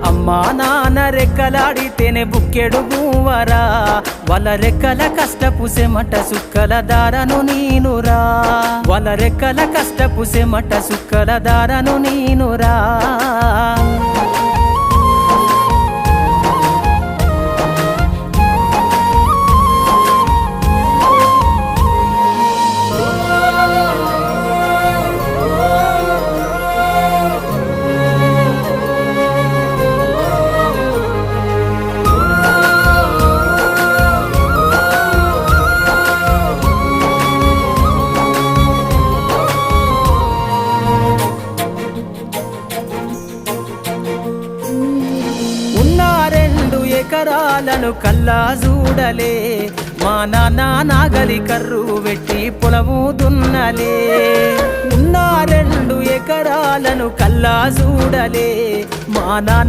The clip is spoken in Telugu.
అమ్మా నాన్న రెక్కలాడితేనే బుక్కెడు గువ్వరా వాళ్ళ రెక్కల కష్టపు సెమట సుక్కల దారను నీనురా వాళ్ళ రెక్కల కష్టపు సెమట సుక్కల దారను నీనురా ఎకరాలను కల్లా చూడలే మా నాన్న నాగలి కర్రు వెట్టి పొలము దున్నలే ఉన్న 2 ఎకరాలను కల్లా చూడలే మా నాన్న